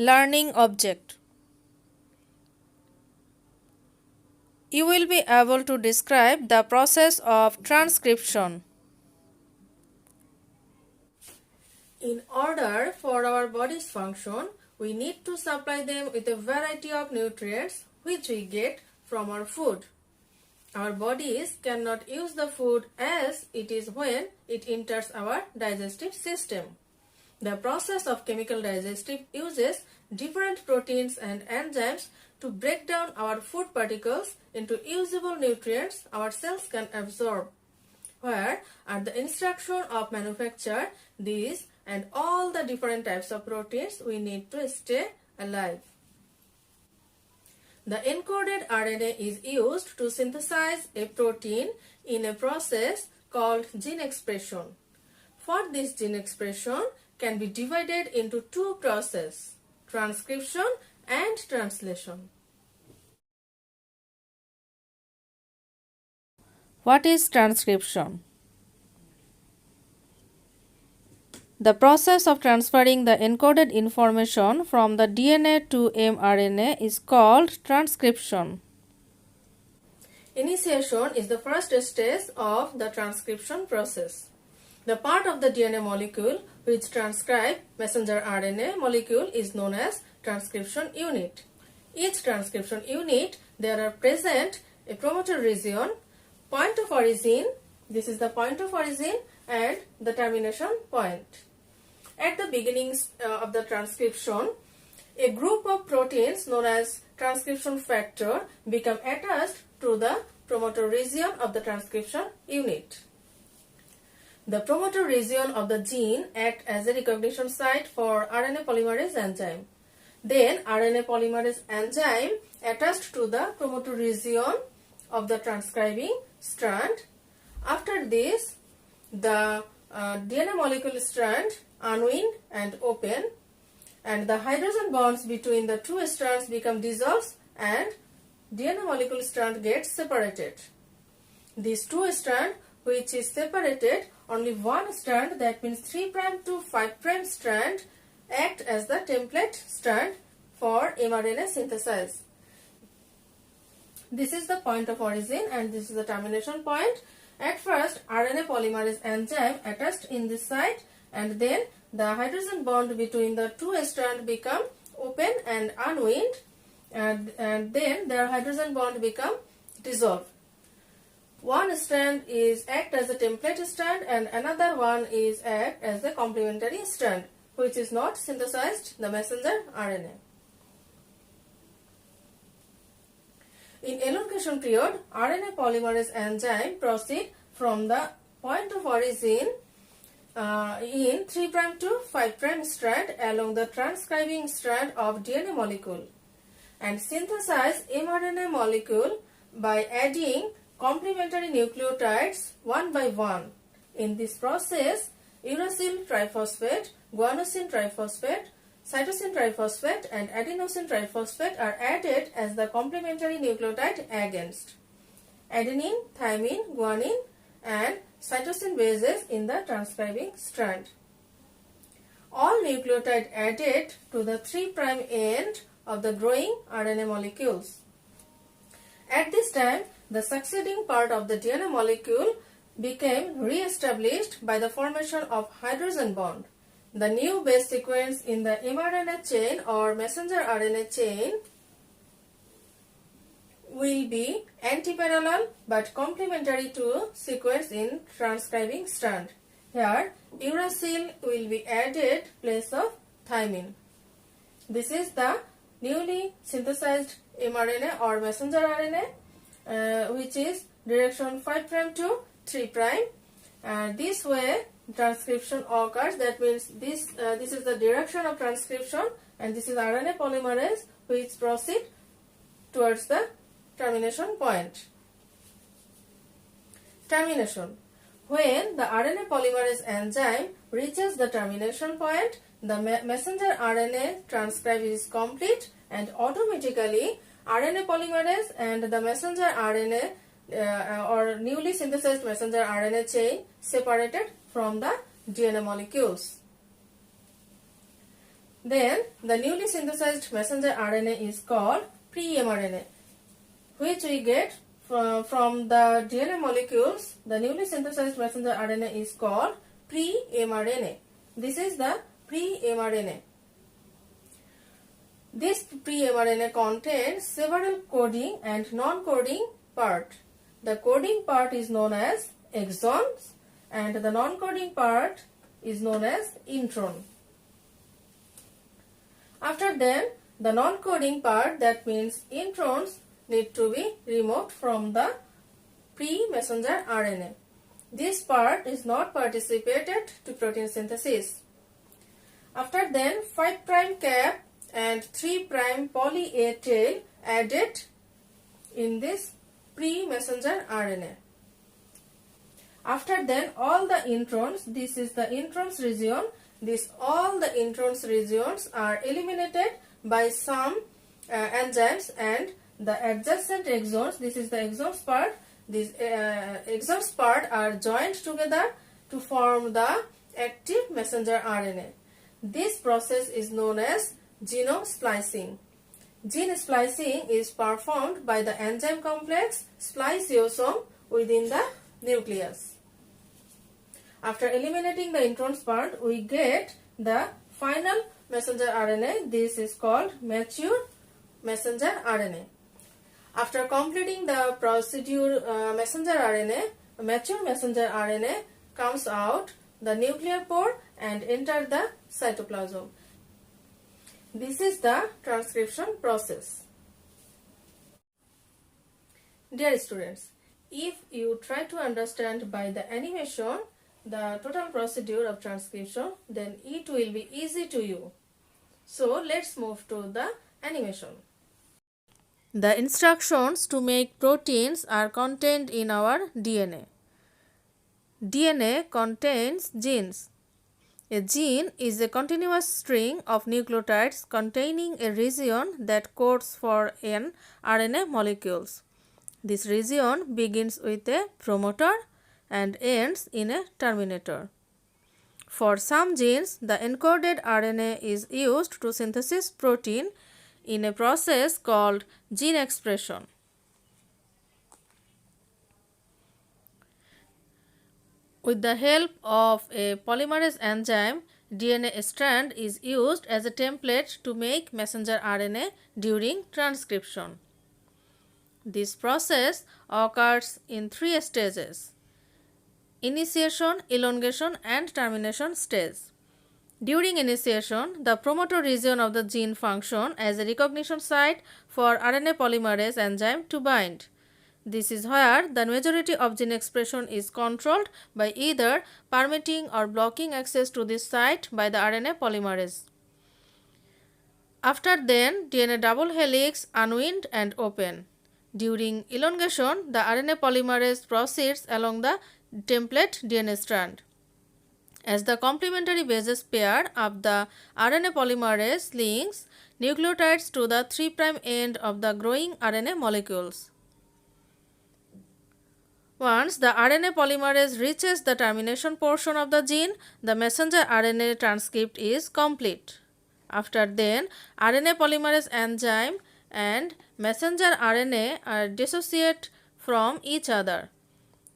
learning object. You will be able to describe the process of transcription. In order for our bodies function, we need to supply them with a variety of nutrients which we get from our food. Our bodies cannot use the food as it is when it enters our digestive system. The process of chemical digestive uses different proteins and enzymes to break down our food particles into usable nutrients our cells can absorb, where at the instruction of manufacturer, these and all the different types of proteins we need to stay alive. The encoded RNA is used to synthesize a protein in a process called gene expression. For this gene expression can be divided into two processes, transcription and translation. What is transcription? The process of transferring the encoded information from the DNA to mRNA is called transcription. Initiation is the first stage of the transcription process. The part of the DNA molecule which transcribes messenger RNA molecule is known as transcription unit. Each transcription unit, there are present a promoter region, point of origin, this is the point of origin, and the termination point. At the beginning of the transcription, a group of proteins known as transcription factor become attached to the promoter region of the transcription unit. The promoter region of the gene acts as a recognition site for RNA polymerase enzyme. Then RNA polymerase enzyme attached to the promoter region of the transcribing strand. After this, the DNA molecule strand unwind and open, and the hydrogen bonds between the two strands become dissolved and DNA molecule strand gets separated. These two strands which is separated, only one strand, that means 3' to 5' strand, act as the template strand for mRNA synthesis. This is the point of origin and this is the termination point. At first, RNA polymerase enzyme attached in this site, and then the hydrogen bond between the two strands become open and unwind, and then their hydrogen bond become dissolved. One strand is act as a template strand and another one is act as a complementary strand which is not synthesized the messenger RNA. In elongation period, RNA polymerase enzyme proceed from the point of origin in 3' to 5' strand along the transcribing strand of DNA molecule and synthesize mRNA molecule by adding complementary nucleotides one by one. In this process, uracil triphosphate, guanosine triphosphate, cytosine triphosphate and adenosine triphosphate are added as the complementary nucleotide against adenine, thymine, guanine and cytosine bases in the transcribing strand. All nucleotide added to the 3' end of the growing RNA molecules. At this time, the succeeding part of the DNA molecule became re-established by the formation of hydrogen bond. The new base sequence in the mRNA chain or messenger RNA chain will be antiparallel but complementary to sequence in transcribing strand. Here, uracil will be added place of thymine. This is the newly synthesized mRNA or messenger RNA which is direction 5' to 3'. This way transcription occurs, that means this is the direction of transcription and this is RNA polymerase which proceed towards the termination point. Termination. When the RNA polymerase enzyme reaches the termination point, the messenger RNA transcribe is complete and automatically RNA polymerase and the messenger RNA or newly synthesized messenger RNA chain separated from the DNA molecules. Then the newly synthesized messenger RNA is called pre-mRNA, which we get from the DNA molecules. The newly synthesized messenger RNA is called pre-mRNA. This is the pre-mRNA. This pre-mRNA contains several coding and non-coding parts. The coding part is known as exons and the non-coding part is known as intron. After then, the non-coding part, that means introns, need to be removed from the pre-messenger RNA. This part is not participated to protein synthesis. After then, 5' cap and 3' poly A tail added in this pre-messenger RNA. After then, all the introns, this is the introns region, all the introns regions are eliminated by some enzymes, and the adjacent exons, this is the exons part, these exons part are joined together to form the active messenger RNA. This process is known as genome splicing. Gene splicing is performed by the enzyme complex spliceosome within the nucleus. After eliminating the introns part, we get the final messenger RNA. This is called mature messenger RNA. After completing the procedure messenger RNA, mature messenger RNA comes out the nuclear pore and enter the cytoplasm. This is the transcription process. Dear students, if you try to understand by the animation the total procedure of transcription, then it will be easy to you. So let's move to the animation. The instructions to make proteins are contained in our DNA. DNA contains genes. A gene is a continuous string of nucleotides containing a region that codes for an RNA molecules. This region begins with a promoter and ends in a terminator. For some genes, the encoded RNA is used to synthesize protein in a process called gene expression. With the help of a polymerase enzyme, DNA strand is used as a template to make messenger RNA during transcription. This process occurs in 3 stages: initiation, elongation, and termination stage. During initiation, the promoter region of the gene functions as a recognition site for RNA polymerase enzyme to bind. This is where the majority of gene expression is controlled by either permitting or blocking access to this site by the RNA polymerase. After then, DNA double helix unwind and open. During elongation, the RNA polymerase proceeds along the template DNA strand. As the complementary bases pair up, the RNA polymerase links nucleotides to the 3' end of the growing RNA molecules. Once the RNA polymerase reaches the termination portion of the gene, the messenger RNA transcript is complete. After then, RNA polymerase enzyme and messenger RNA are dissociated from each other.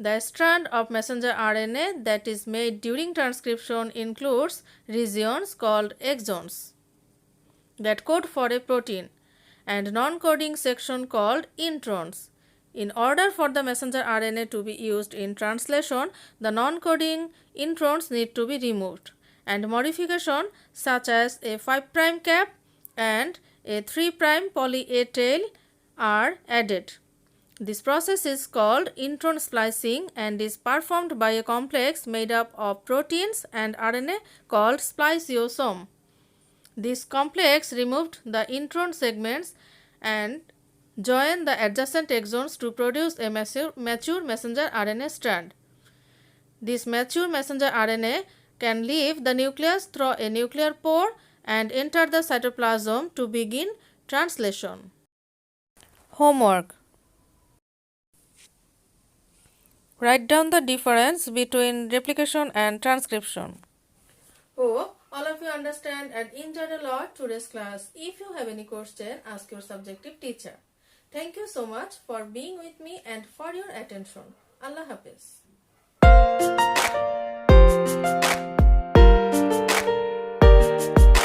The strand of messenger RNA that is made during transcription includes regions called exons that code for a protein and non-coding section called introns. In order for the messenger RNA to be used in translation, the non-coding introns need to be removed, and modification such as a 5' cap and a 3' poly A tail are added. This process is called intron splicing and is performed by a complex made up of proteins and RNA called spliceosome. This complex removed the intron segments and join the adjacent exons to produce a mature messenger RNA strand. This mature messenger RNA can leave the nucleus through a nuclear pore and enter the cytoplasm to begin translation. Homework. Write down the difference between replication and transcription. Oh, All of you understand and enjoyed a lot today's class. If you have any question, ask your subjective teacher. Thank you so much for being with me and for your attention. Allah Hafiz.